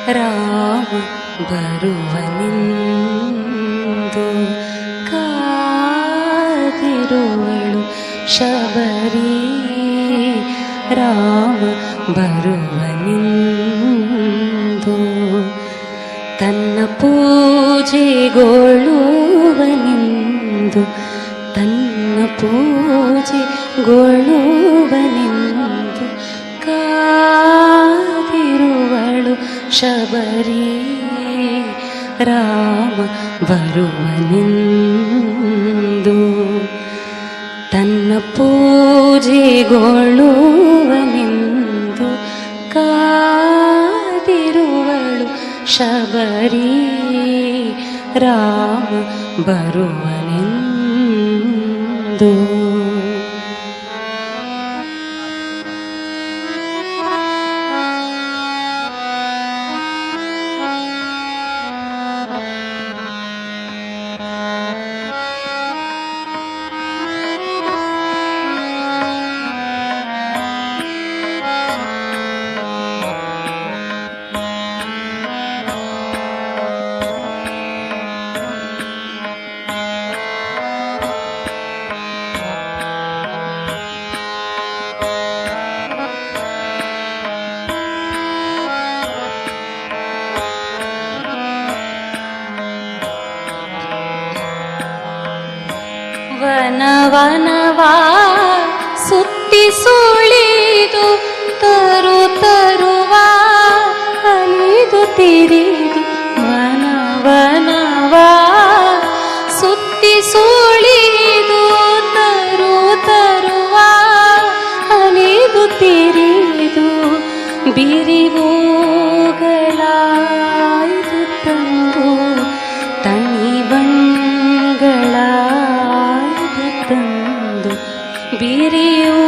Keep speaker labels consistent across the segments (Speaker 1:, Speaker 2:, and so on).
Speaker 1: ರಾಮ ಬರುವನೆಂದು ಕಾದಿರುವಳು ಶಬರಿ. ರಾಮ ಬರುವನೆಂದು ತನ್ನ ಪೂಜೆಗೊಳ್ಳುವನೆಂದು, ತನ್ನ ಪೂಜೆಗೊಳ್ಳುವನೆಂದು ಕಾದಿರುವಳು ಶಬರಿ. ರಾಮ ಬರುವನೆಂದು ತನ್ನ ಪೂಜೆಗೊಳ್ಳುವನೆಂದು ಕಾದಿರುವಳು ಶಬರಿ. ರಾಮ ಬರುವನೆಂದು. ವನವನವಾ ಸುತ್ತಿ ಸುಳಿದು ತರು ತರುವ ಅಲಿದು ತಿರಿದು, ವನವನವಾ ಸುತ್ತಿ ಸುಳಿದು ತರು ತರುವ ಅಲಿದು ತಿರಿದು, ಬಿರಿವೋಗಲಾಯ್ದು ತಂದು ತಣಿವಣ್ಗಳಾಯ್ದು ತಂದು, ಬಿರಿಯೋಗಲಾಯ್ದು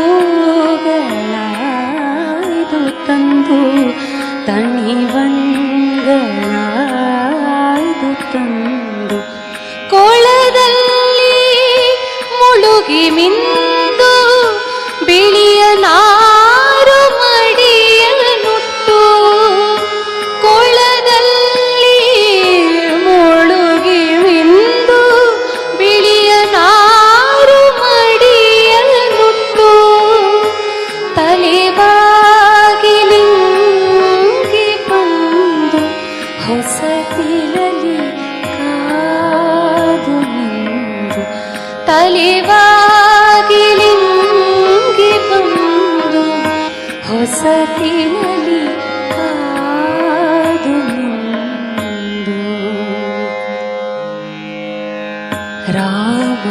Speaker 1: ತಂದು ತಣಿವಣ್ಗಳಾಯ್ದು ತಂದು, ಕೊಳದಲ್ಲಿ ಮುಳುಗಿ ಮಿಂದು ಬಿಳಿಯ ನಾರು ಮಡಿಯನುಟ್ಟು, ಕೊಳದಲ್ಲಿ ಮುಳುಗಿ ಮಿಂದು ಬಿಳಿಯ ನಾರು ಮಡಿಯನುಟ್ಟು, ತಲೆಬಾಗಿಲಿಂಗೆ ಬಂದು ಹೊಸತಿಲಲಿ ಕಾದು ನಿಂದು, ತಲೆಬಾಗಿಲಿಂಗೆ ಬಂದು ಹೊಸತಿಲಲಿ ಕಾದು ನಿಂದು. ರಾಮ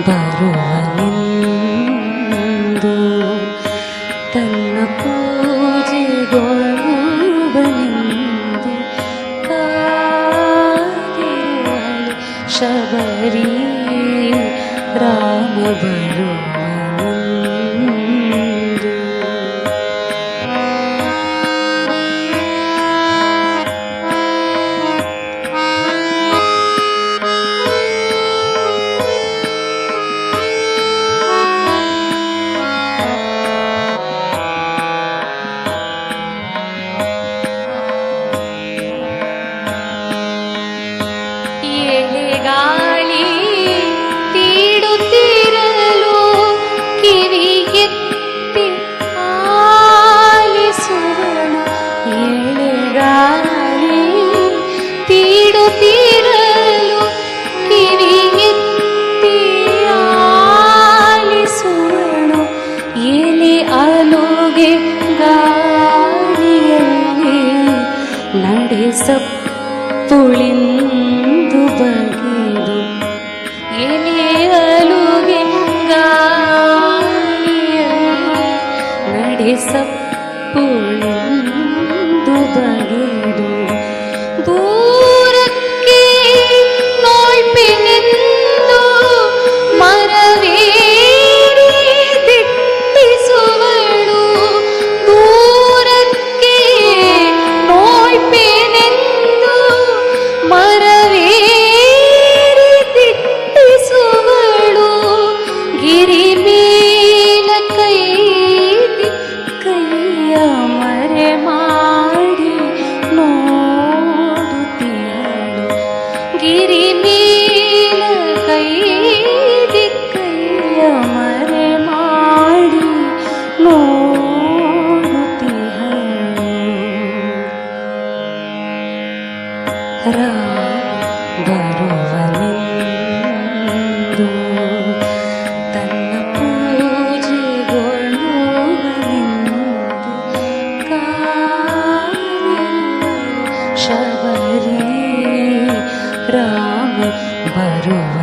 Speaker 1: ಬರುವನೆಂದು ತನ್ನ ಪೂಜೆಗೊಳ್ಳುವನೆಂದು ಕಾದಿರುವಳು ಶಬರಿ. ರಾಮ ಬರುವನೆಂದು. ಎಲೆಗಾಳಿ ತೀಡುತ್ತಿರಲು ಕಿವಿಗೆತ್ತಿ ಆಲಿಸುವಳು, ಎಲೆಗಾಳಿ ತೀಡುತ್ತಿರಲು ಕಿವಿಗೆತ್ತಿ ಆಲಿಸುವಳು, ಎಲೆ ಅಲುಗೆ ಗಾಳಿಯಲ್ಲಿ ನಡೆಸಪ್ಪುಳಿಂದು ಬಗೆದು, ಎಲೆ ಅಲುಗೆ ಗಾಳಿಯಲ್ಲಿ ನಡೆಸಪ್ಪುಳಿಂದು ಬಗೆದು, ದೂರಕ್ಕೆ ನೋಳ್ಪೆನೆಂದು ಮರವೇರಿ ದಿಟ್ಟಿಸುವಳು, ದೂರಕ್ಕೆ ನೋಳ್ಪೆನೆಂದು ಮರವೇರಿ ದಿಟ್ಟಿಸುವಳು, ಗಿರಿ ಮೇಲ ಕೈ
Speaker 2: ರಾಮ ಬರುವನೆಂದು ತನ್ನ ಪೂಜೆಗೊಳ್ಳುವನೆಂದು ಕಾದಿರುವಳು ಶಬರಿ. ರಾಮ ಬರುವನೆಂದು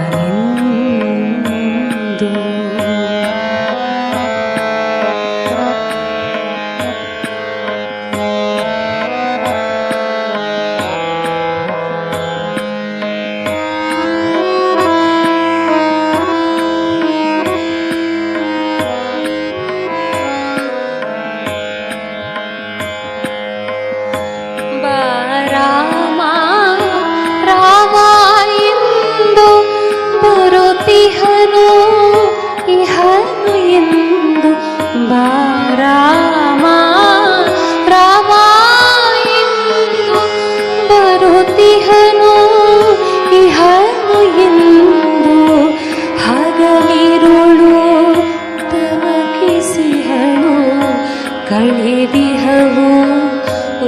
Speaker 2: ಇಹನು ಇಹನು ಎಂದು ಬಾರಾಮ ರಾಮ ಎಂದು ಬರುತ್ತಿಹನು ಇಹನು ಎಂದು ಹಗಲಿರುಳು ತವಕಿಸಿಹಳು ಕಳೆದಿಹವು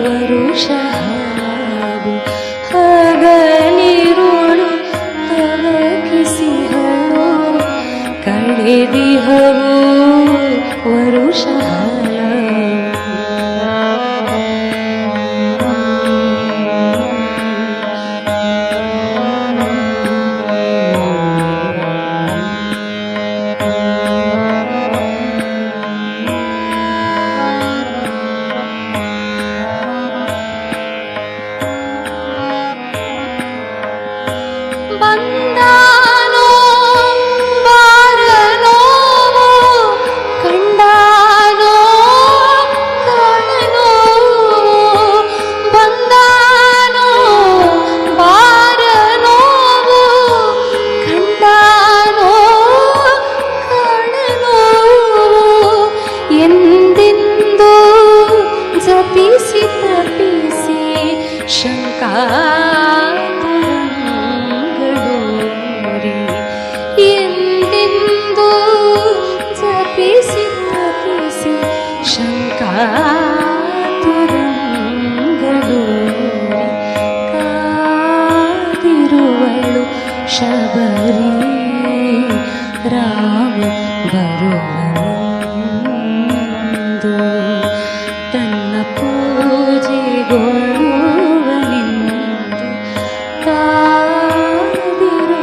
Speaker 2: ವರುಷವು ಹಗಲಿರುಳು ತವಕಿಸಿಹಳು ಕಳೆದಿಹವು ವರುಷ. ಬಂದಾನೋ ಬಾರನೋ ಕಂಡಾನೋ ಕಾಣನೋ ಬಂದಾನೋ ಬಾರನೋ ಕಂಡಾನೋ ಕಾಣನೋ ಎಂದೆಂದು ಜಪಿಸಿ ತಪಿಸಿ ಶಂಕಾ ಎಂದೆಂದು ಜಪಿಸಿ ತಪಿಸಿ ಶಂಕಾತುರಂಗಳು ಕಾದಿರುವಳು ಶಬರಿ. ರಾಮ ಬರುವನೆಂದು ತನ್ನ ಪೂಜೆಗೊಳ್ಳುವನೆಂದು ಕಾದಿರುವಳು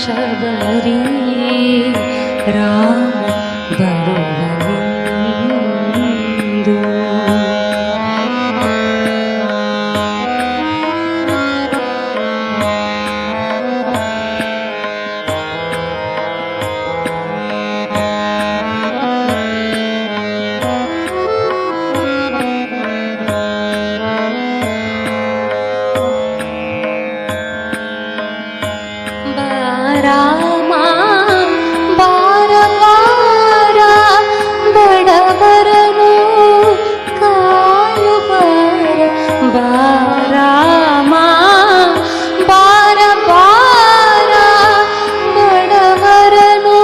Speaker 2: ಶಬರಿ. ರಾಮ ಬರುವನೆಂದು ರಾಮ ಬಾರ ಬಾರ ಬಡವರನು ಕಾಯು ಬಾರ ಬಾರಾಮ ಬಾರ ಬಾರ ಬಡವರನು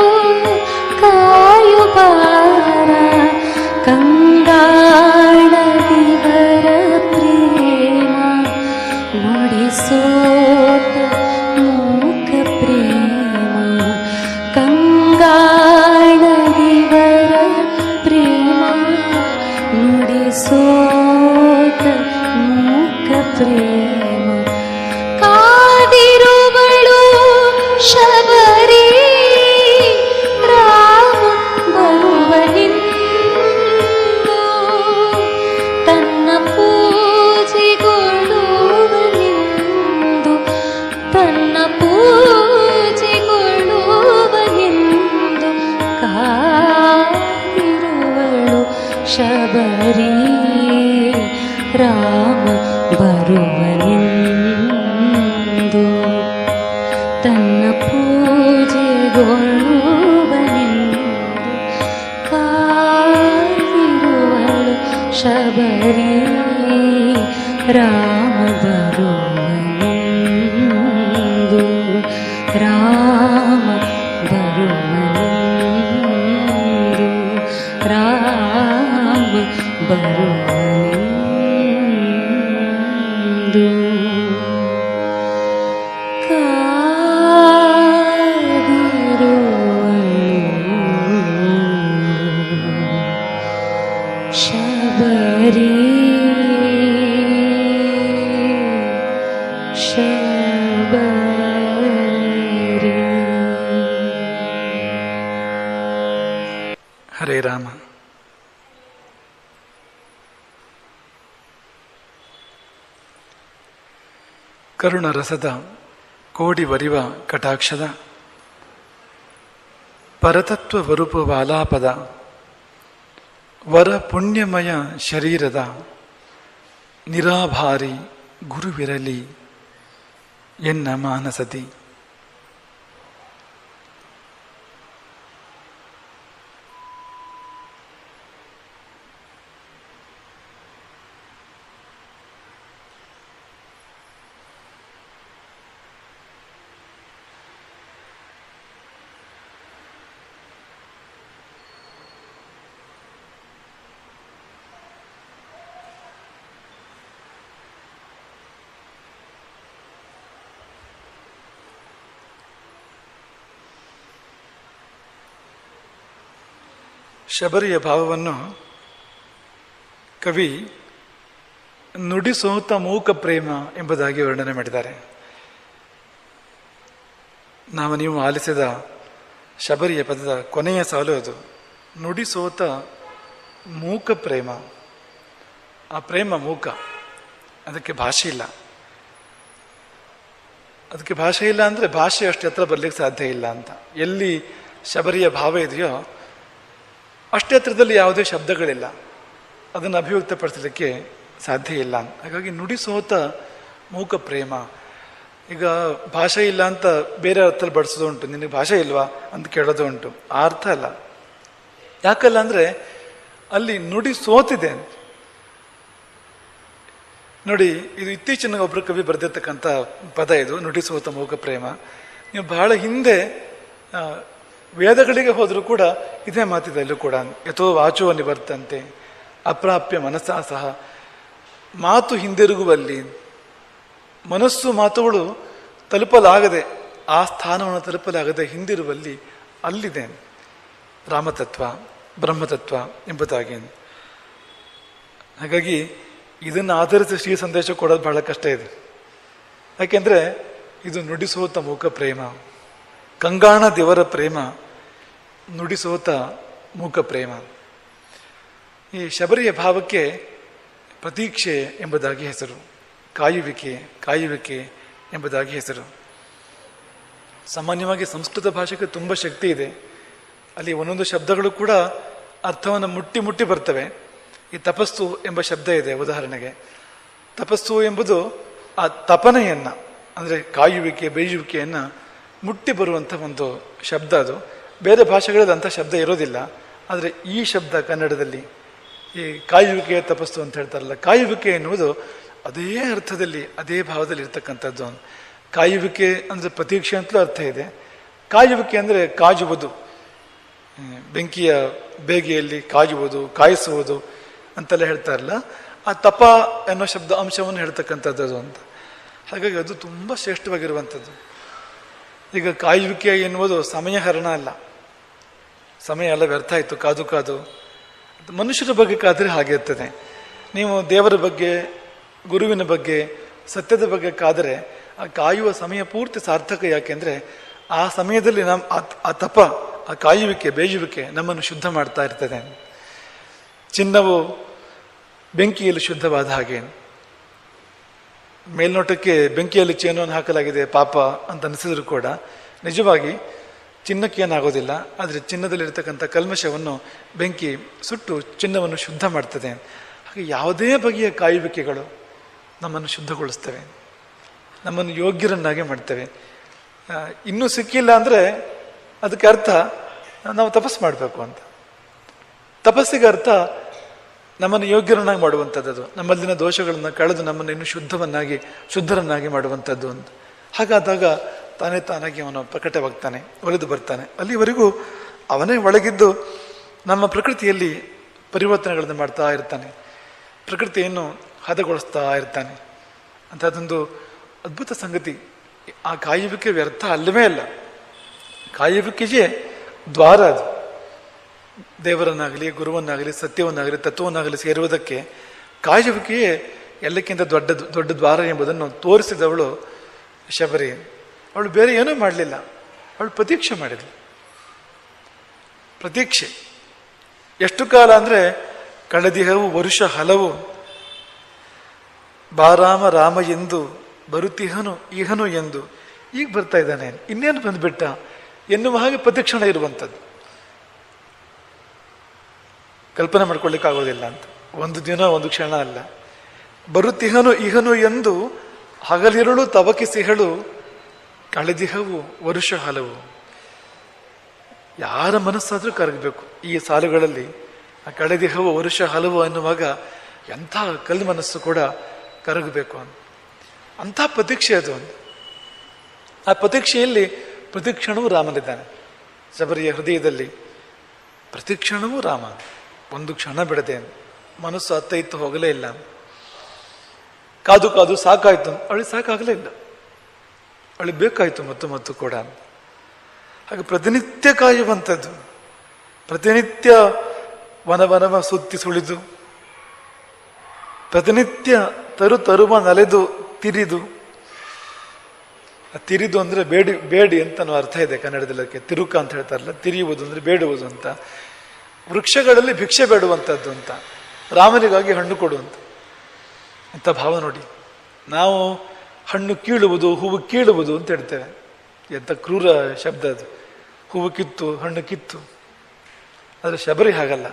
Speaker 2: ಕಾಯು ಬಾರ ಕಂಗಾಳದಿವರ ಪ್ರೇಮ ನುಡಿಸೋತ ಮೂಕ ಪ್ರೇಮ ಕಂಗಾಳದಿವರ ಪ್ರೇಮ ನುಡಿಸೋತ ಮೂಕ ಪ್ರೇಮ ಕಾದಿರುವಳು ಶಬರಿ. ರಾಮ ಬರುವನೆಂದು ತನ್ನ ಪೂಜೆಗೊಳ್ಳುವನೆಂದು ತನ್ನ ಪೂಜೆಗೊಳ್ಳುವನೆಂದು ಕಾದಿರುವಳು ಶಬರಿ. ರಾಮ ಬರುವನೆಂದು ತನ್ನ ಪೂಜೆಗೊಳ್ಳುವನೆಂದು ಕಾದಿರುವಳು ಶಬರಿ. ರಾಮ ಬರುವನೆಂದು ರಾಮ ಬರುವನೆಂದು ರಾಮ ಬರುವನೆಂದು.
Speaker 3: ಶ್ರೀರಾಮ. ಕರುಣ ರಸದ ಕೋಡಿ ವರಿವ ಕಟಾಕ್ಷದ ಪರತತ್ವ ವರೂಪವಾಲಾಪದ ವರ ಪುಣ್ಯಮಯ ಶರೀರದ ನಿರಾಭಾರಿ ಗುರುವಿರಲಿ ಎನ್ನ ಮಾನಸದಿ. ಶಬರಿಯ ಭಾವವನ್ನು ಕವಿ ನುಡಿಸೋತ ಮೂಕ ಪ್ರೇಮ ಎಂಬುದಾಗಿ ವರ್ಣನೆ ಮಾಡಿದ್ದಾರೆ. ನೀವು ಆಲಿಸಿದ ಶಬರಿಯ ಪದದ ಕೊನೆಯ ಸಾಲು ಅದು. ನುಡಿಸೋತ ಮೂಕ ಪ್ರೇಮ. ಆ ಪ್ರೇಮ ಮೂಕ, ಅದಕ್ಕೆ ಭಾಷೆ ಇಲ್ಲ. ಅದಕ್ಕೆ ಭಾಷೆ ಇಲ್ಲ ಅಂದರೆ ಭಾಷೆ ಅಷ್ಟು ಹತ್ರ ಬರ್ಲಿಕ್ಕೆ ಸಾಧ್ಯ ಇಲ್ಲ ಅಂತ. ಎಲ್ಲಿ ಶಬರಿಯ ಭಾವ ಇದೆಯೋ ಅಷ್ಟೇ ಹತ್ರದಲ್ಲಿ ಯಾವುದೇ ಶಬ್ದಗಳಿಲ್ಲ, ಅದನ್ನು ಅಭಿವ್ಯಕ್ತಪಡಿಸಲಿಕ್ಕೆ ಸಾಧ್ಯ ಇಲ್ಲ. ಹಾಗಾಗಿ ನುಡಿಸೋತ ಮೂಕ ಪ್ರೇಮ. ಈಗ ಭಾಷೆ ಇಲ್ಲ ಅಂತ ಬೇರೆ ಅರ್ಥದಲ್ಲಿ ಬಳಸೋದು ಉಂಟು. ನಿನಗೆ ಭಾಷೆ ಇಲ್ವಾ ಅಂತ ಕೇಳೋದು ಉಂಟು. ಆ ಅರ್ಥ ಅಲ್ಲ. ಯಾಕಲ್ಲ ಅಂದರೆ ಅಲ್ಲಿ ನುಡಿ ಸೋತಿದೆ. ನೋಡಿ, ಇದು ಇತ್ತೀಚಿನ ಒಬ್ಬರು ಕವಿ ಬರೆದಿರ್ತಕ್ಕಂಥ ಪದ ಇದು, ನುಡಿಸೋತ ಮೂಕ ಪ್ರೇಮ. ನೀವು ಬಹಳ ಹಿಂದೆ ವೇದಗಳಿಗೆ ಹೋದರೂ ಕೂಡ ಇದೇ ಮಾತಿದೆ. ಅಲ್ಲೂ ಕೂಡ ಯಥೋ ವಾಚೋ ನಿವರ್ತಂತೆ ಅಪ್ರಾಪ್ಯ ಮನಸ್ಸಾ ಸಹ. ಮಾತು ಹಿಂದಿರುಗುವಲ್ಲಿ, ಮನಸ್ಸು ಮಾತುಗಳು ತಲುಪಲಾಗದೆ, ಆ ಸ್ಥಾನವನ್ನು ತಲುಪಲಾಗದೆ ಹಿಂದಿರುವಲ್ಲಿ ಅಲ್ಲಿದೆ ರಾಮತತ್ವ, ಬ್ರಹ್ಮತತ್ವ ಎಂಬುದಾಗಿ. ಹಾಗಾಗಿ ಇದನ್ನು ಆಧರಿಸಿ ಶ್ರೀ ಸಂದೇಶ ಕೊಡೋದು ಬಹಳ ಕಷ್ಟ ಇದೆ. ಯಾಕೆಂದರೆ ಇದು ನುಡಿಸೋತ ಮೂಕ ಪ್ರೇಮ, ಕಂಗಾಣ ದೇವರ ಪ್ರೇಮ, ನುಡಿಸೋತ ಮೂಕ ಪ್ರೇಮ. ಈ ಶಬರಿಯ ಭಾವಕ್ಕೆ ಪ್ರತೀಕ್ಷೆ ಎಂಬುದಾಗಿ ಹೆಸರು, ಕಾಯುವಿಕೆ ಎಂಬುದಾಗಿ ಹೆಸರು. ಸಾಮಾನ್ಯವಾಗಿ ಸಂಸ್ಕೃತ ಭಾಷೆಗೆ ತುಂಬ ಶಕ್ತಿ ಇದೆ. ಅಲ್ಲಿ ಒಂದೊಂದು ಶಬ್ದಗಳು ಕೂಡ ಅರ್ಥವನ್ನು ಮುಟ್ಟಿ ಬರ್ತವೆ. ಈ ತಪಸ್ಸು ಎಂಬ ಶಬ್ದ ಇದೆ. ಉದಾಹರಣೆಗೆ, ತಪಸ್ಸು ಎಂಬುದು ಆ ತಪನೆಯನ್ನು, ಅಂದರೆ ಕಾಯುವಿಕೆ, ಬೇಯುವಿಕೆಯನ್ನು ಮುಟ್ಟಿ ಬರುವಂಥ ಒಂದು ಶಬ್ದ. ಅದು ಬೇರೆ ಭಾಷೆಗಳಲ್ಲಿ ಅಂಥ ಶಬ್ದ ಇರೋದಿಲ್ಲ. ಆದರೆ ಈ ಶಬ್ದ ಕನ್ನಡದಲ್ಲಿ ಈ ಕಾಯುವಿಕೆ, ತಪಸ್ಸು ಅಂತ ಹೇಳ್ತಾರಲ್ಲ, ಕಾಯುವಿಕೆ ಎನ್ನುವುದು ಅದೇ ಅರ್ಥದಲ್ಲಿ, ಅದೇ ಭಾವದಲ್ಲಿ ಇರ್ತಕ್ಕಂಥದ್ದು. ಕಾಯುವಿಕೆ ಅಂದರೆ ಪ್ರತೀಕ್ಷೆ ಅಂತಲೂ ಅರ್ಥ ಇದೆ. ಕಾಯುವಿಕೆ ಅಂದರೆ ಕಾಜುವುದು, ಬೆಂಕಿಯ ಬೇಗೆಯಲ್ಲಿ ಕಾಯುವುದು, ಕಾಯಿಸುವುದು ಅಂತೆಲ್ಲ ಹೇಳ್ತಾರಲ್ಲ, ಆ ತಪ ಅನ್ನೋ ಶಬ್ದ ಅಂಶವನ್ನು ಹೇಳ್ತಕ್ಕಂಥದ್ದು ಅಂತ. ಹಾಗಾಗಿ ಅದು ತುಂಬ ಶ್ರೇಷ್ಠವಾಗಿರುವಂಥದ್ದು. ಈಗ ಕಾಯುವಿಕೆ ಎನ್ನುವುದು ಸಮಯ ಹರಣ ಅಲ್ಲ, ಸಮಯ ಎಲ್ಲ ವ್ಯರ್ಥ ಆಯಿತು ಕಾದು. ಮನುಷ್ಯರ ಬಗ್ಗೆ ಕಾದರೆ ಹಾಗೆ ಇರ್ತದೆ. ನೀವು ದೇವರ ಬಗ್ಗೆ, ಗುರುವಿನ ಬಗ್ಗೆ, ಸತ್ಯದ ಬಗ್ಗೆ ಕಾದರೆ ಆ ಕಾಯುವ ಸಮಯ ಪೂರ್ತಿ ಸಾರ್ಥಕ. ಯಾಕೆಂದರೆ ಆ ಸಮಯದಲ್ಲಿ ಆ ತಪ, ಆ ಕಾಯುವಿಕೆ, ಬೇಯುವಿಕೆ ನಮ್ಮನ್ನು ಶುದ್ಧ ಮಾಡ್ತಾ ಇರ್ತದೆ. ಚಿನ್ನವು ಬೆಂಕಿಯಲ್ಲಿ ಶುದ್ಧವಾದ ಹಾಗೆ. ಮೇಲ್ನೋಟಕ್ಕೆ ಬೆಂಕಿಯಲ್ಲಿ ಚೇನನ್ನು ಹಾಕಲಾಗಿದೆ ಪಾಪ ಅಂತ ಅನಿಸಿದ್ರು ಕೂಡ ನಿಜವಾಗಿ ಚಿನ್ನಕ್ಕೆ ಏನಾಗೋದಿಲ್ಲ. ಆದರೆ ಚಿನ್ನದಲ್ಲಿರ್ತಕ್ಕಂಥ ಕಲ್ಮಶವನ್ನು ಬೆಂಕಿ ಸುಟ್ಟು ಚಿನ್ನವನ್ನು ಶುದ್ಧ ಮಾಡ್ತದೆ. ಹಾಗೆ ಯಾವುದೇ ಬಗೆಯ ಕಾಯುವಿಕೆಗಳು ನಮ್ಮನ್ನು ಶುದ್ಧಗೊಳಿಸ್ತವೆ, ನಮ್ಮನ್ನು ಯೋಗ್ಯರನ್ನಾಗಿ ಮಾಡ್ತವೆ. ಇನ್ನೂ ಸಿಕ್ಕಿಲ್ಲ ಅಂದರೆ ಅದಕ್ಕೆ ಅರ್ಥ ನಾವು ತಪಸ್ಸು ಮಾಡಬೇಕು ಅಂತ. ತಪಸ್ಸಿಗೆ ಅರ್ಥ ನಮ್ಮನ್ನು ಯೋಗ್ಯರನ್ನಾಗಿ ಮಾಡುವಂಥದ್ದು, ನಮ್ಮಲ್ಲಿನ ದೋಷಗಳನ್ನು ಕಳೆದು ನಮ್ಮನ್ನು ಇನ್ನೂ ಶುದ್ಧರನ್ನಾಗಿ ಮಾಡುವಂಥದ್ದು ಅಂತ. ಹಾಗಾದಾಗ ತಾನಾಗಿ ಅವನು ಪ್ರಕಟವಾಗ್ತಾನೆ, ಒಲಿದು ಬರ್ತಾನೆ. ಅಲ್ಲಿವರೆಗೂ ಅವನೇ ಒಳಗಿದ್ದು ನಮ್ಮ ಪ್ರಕೃತಿಯಲ್ಲಿ ಪರಿವರ್ತನೆಗಳನ್ನು ಮಾಡ್ತಾ ಇರ್ತಾನೆ, ಪ್ರಕೃತಿಯನ್ನು ಹದಗೊಳಿಸ್ತಾ ಇರ್ತಾನೆ. ಅಂಥದ್ದೊಂದು ಅದ್ಭುತ ಸಂಗತಿ. ಆ ಕಾಯುವಿಕೆ ವ್ಯರ್ಥ ಅಲ್ಲವೇ ಅಲ್ಲ. ಕಾಯುವಿಕೆಗೆ ದ್ವಾರ ಅದು. ದೇವರನ್ನಾಗಲಿ, ಗುರುವನ್ನಾಗಲಿ, ಸತ್ಯವನ್ನಾಗಲಿ, ತತ್ವವನ್ನಾಗಲಿ ಸೇರುವುದಕ್ಕೆ ಕಾಯುವಿಕೆಯೇ ಎಲ್ಲಕ್ಕಿಂತ ದೊಡ್ಡ ದ್ವಾರ ಎಂಬುದನ್ನು ತೋರಿಸಿದವಳು ಶಬರಿ. ಅವಳು ಬೇರೆ ಏನೂ ಮಾಡಲಿಲ್ಲ, ಅವಳು ಪ್ರತೀಕ್ಷೆ ಮಾಡಿದಳು. ಪ್ರತೀಕ್ಷೆ ಎಷ್ಟು ಕಾಲ ಅಂದರೆ ಕಳೆದಿಹವು ವರುಷ ಹಲವು, ಬಾರಾಮ ರಾಮ ಎಂದು ಬರುತ್ತಿಹನು ಇಹನು ಎಂದು. ಈಗ ಬರ್ತಾ ಇದ್ದಾನೆ, ಇನ್ನೇನು ಬಂದ್ಬಿಟ್ಟ ಎನ್ನುವ ಹಾಗೆ ಪ್ರತಿಕ್ಷಣ ಇರುವಂಥದ್ದು. ಕಲ್ಪನೆ ಮಾಡ್ಕೊಳ್ಳಿಕ್ಕೆ ಆಗೋದಿಲ್ಲ ಅಂತ. ಒಂದು ದಿನ ಒಂದು ಕ್ಷಣ ಅಲ್ಲ. ಬರುತ್ತಿಹನು ಇಹನು ಎಂದು ಹಗಲಿರುಳು ತವಕಿಸಿಹಳು, ಕಳೆದಿಹವು ವರುಷ ಹಲವು. ಯಾರ ಮನಸ್ಸಾದ್ರೂ ಕರಗಬೇಕು ಈ ಸಾಲುಗಳಲ್ಲಿ. ಆ ಕಳೆದಿಹವು ವರುಷ ಹಲವು ಅನ್ನುವಾಗ ಎಂಥ ಕಲ್ಲು ಮನಸ್ಸು ಕೂಡ ಕರಗಬೇಕು ಅಂತ. ಅಂಥ ಪ್ರತೀಕ್ಷೆ ಅದು. ಆ ಪ್ರತೀಕ್ಷೆಯಲ್ಲಿ ಪ್ರತಿಕ್ಷಣವೂ ರಾಮನಿದ್ದಾನೆ. ಶಬರಿಯ ಹೃದಯದಲ್ಲಿ ಪ್ರತಿಕ್ಷಣವೂ ರಾಮ, ಒಂದು ಕ್ಷಣ ಬಿಡದೆ. ಮನಸ್ಸು ಅತ್ತ ಇತ್ತು ಹೋಗಲೇ ಇಲ್ಲ. ಕಾದು ಕಾದು ಸಾಕಾಯ್ತು, ಅವಳಿಗೆ ಸಾಕಾಗಲೇ ಇಲ್ಲ, ಅವಳಿಗೆ ಬೇಕಾಯ್ತು ಮತ್ತು ಮತ್ತು ಕೂಡ. ಹಾಗೆ ಪ್ರತಿನಿತ್ಯ ಕಾಯುವಂಥದ್ದು, ಪ್ರತಿನಿತ್ಯ ವನವನವ ಸುತ್ತಿ ಸುಳಿದು, ಪ್ರತಿನಿತ್ಯ ತರುವ ನಲೆದು ತಿರಿದು. ತಿರಿದು ಅಂದರೆ ಬೇಡಿ ಅಂತ ಅರ್ಥ ಇದೆ ಕನ್ನಡದಲ್ಲಿ. ಅದಕ್ಕೆ ತಿರುಕ ಅಂತ ಹೇಳ್ತಾರಲ್ಲ, ತಿರಿಯುವುದು ಅಂದರೆ ಬೇಡುವುದು ಅಂತ. ವೃಕ್ಷಗಳಲ್ಲಿ ಭಿಕ್ಷೆ ಬೇಡುವಂಥದ್ದು ಅಂತ, ರಾಮನಿಗಾಗಿ ಹಣ್ಣು ಕೊಡುವಂಥ ಇಂಥ ಭಾವ ನೋಡಿ. ನಾವು ಹಣ್ಣು ಕೀಳುವುದು, ಹೂವು ಕೀಳುವುದು ಅಂತ ಹೇಳ್ತೇವೆ. ಎಂಥ ಕ್ರೂರ ಶಬ್ದ ಅದು. ಹೂವು ಕಿತ್ತು, ಹಣ್ಣು ಕಿತ್ತು. ಆದರೆ ಶಬರಿ ಹಾಗಲ್ಲ,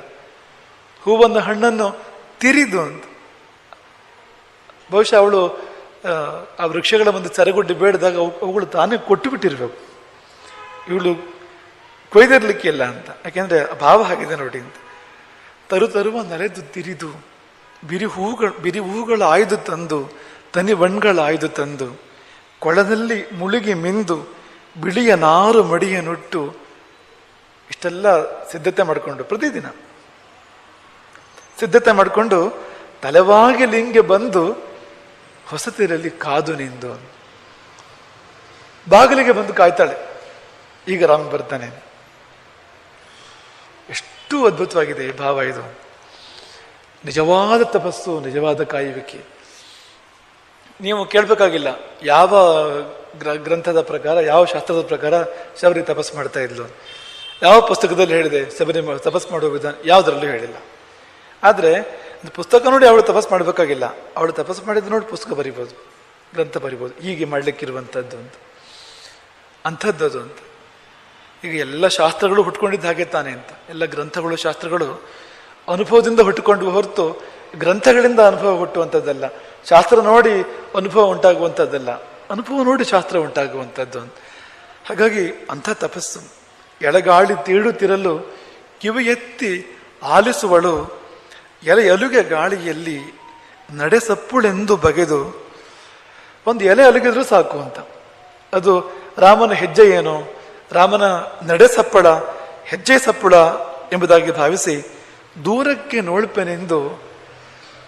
Speaker 3: ಹೂವನ್ನು ಹಣ್ಣನ್ನು ತಿರಿದು ಅಂತ. ಬಹುಶಃ ಅವಳು ಆ ವೃಕ್ಷಗಳ ಮುಂದೆ ಚರಗುಡ್ಡಿ ಬೇಡಿದಾಗ ಅವುಗಳು ತಾನೇ ಕೊಟ್ಟು ಬಿಟ್ಟಿರ್ಬೇಕು, ಇವಳು ಕೊಯ್ದಿರ್ಲಿಕ್ಕಿಲ್ಲ ಅಂತ. ಯಾಕೆಂದ್ರೆ ಭಾವ ಆಗಿದೆ ನೋಡಿ ಅಂತ. ತರುವ ನಲೆದು ತಿರಿದು, ಬಿರಿ ಹೂಗಳ ಆಯ್ದು ತಂದು, ತನಿ ಬಣ್ಗಳ ಆಯ್ದು ತಂದು, ಕೊಳದಲ್ಲಿ ಮುಳುಗಿ ಮಿಂದು, ಬಿಳಿಯ ನಾರು ಮಡಿಯ ನುಟ್ಟು. ಇಷ್ಟೆಲ್ಲ ಸಿದ್ಧತೆ ಮಾಡಿಕೊಂಡು, ಪ್ರತಿದಿನ ಸಿದ್ಧತೆ ಮಾಡಿಕೊಂಡು ತಲೆವಾಗಿ ಲಿಂಗೆ ಬಂದು ಹೊಸತಿರಲ್ಲಿ ಕಾದು ನಿಂದು. ಬಾಗಿಲಿಗೆ ಬಂದು ಕಾಯ್ತಾಳೆ, ಈಗ ರಾಮ ಬರ್ತಾನೆ. ಎಷ್ಟು ಅದ್ಭುತವಾಗಿದೆ ಈ ಭಾವ. ಇದು ನಿಜವಾದ ತಪಸ್ಸು, ನಿಜವಾದ ಕಾಯುವಿಕೆ. ನೀವು ಕೇಳಬೇಕಾಗಿಲ್ಲ ಯಾವ ಗ್ರಂಥದ ಪ್ರಕಾರ, ಯಾವ ಶಾಸ್ತ್ರದ ಪ್ರಕಾರ ಶಬರಿ ತಪಸ್ಸು ಮಾಡ್ತಾ ಇದ್ಲು, ಯಾವ ಪುಸ್ತಕದಲ್ಲಿ ಹೇಳಿದೆ ಶಬರಿ ತಪಸ್ಸು ಮಾಡುವ ವಿಧಾನ, ಯಾವುದರಲ್ಲೂ ಹೇಳಿಲ್ಲ. ಆದರೆ ಪುಸ್ತಕ ನೋಡಿ ಅವಳು ತಪಸ್ಸು ಮಾಡಬೇಕಾಗಿಲ್ಲ. ಅವಳು ತಪಸ್ಸು ಮಾಡಿದ್ದು ನೋಡಿ ಪುಸ್ತಕ ಬರಿಬೋದು, ಗ್ರಂಥ ಬರಿಬೋದು, ಹೀಗೆ ಮಾಡ್ಲಿಕ್ಕಿರುವಂಥದ್ದು ಅಂತ, ಅಂಥದ್ದು ಅದು ಅಂತ. ಈಗ ಎಲ್ಲ ಶಾಸ್ತ್ರಗಳು ಹುಟ್ಕೊಂಡಿದ್ದು ಹಾಗೆ ತಾನೆ ಅಂತ. ಎಲ್ಲ ಗ್ರಂಥಗಳು, ಶಾಸ್ತ್ರಗಳು ಅನುಭವದಿಂದ ಹುಟ್ಟುಕೊಂಡು ಹೊರತು ಗ್ರಂಥಗಳಿಂದ ಅನುಭವ ಹುಟ್ಟುವಂಥದ್ದಲ್ಲ. ಶಾಸ್ತ್ರ ನೋಡಿ ಅನುಭವ ಉಂಟಾಗುವಂಥದ್ದಲ್ಲ, ಅನುಭವ ನೋಡಿ ಶಾಸ್ತ್ರ ಉಂಟಾಗುವಂಥದ್ದು ಅಂತ. ಹಾಗಾಗಿ ಅಂಥ ತಪಸ್ಸು. ಎಳೆಗಾಳಿ ತೀಡುತ್ತಿರಲು ಕಿವಿ ಎತ್ತಿ ಆಲಿಸುವಳು, ಎಲೆಯಲುಗೆ ಗಾಳಿಯಲ್ಲಿ ನಡೆ ಸಪ್ಪುಳೆಂದು ಬಗೆದು. ಒಂದು ಎಲೆ ಅಲುಗಿದ್ರೂ ಸಾಕು ಅಂತ. ಅದು ರಾಮನ ಹೆಜ್ಜೆ ಏನು, ರಾಮನ ನಡೆ ಸಪ್ಪಳ, ಹೆಜ್ಜೆ ಸಪ್ಪಳ ಎಂಬುದಾಗಿ ಭಾವಿಸಿ ದೂರಕ್ಕೆ ನೋಳ್ಪೆನೆಂದು.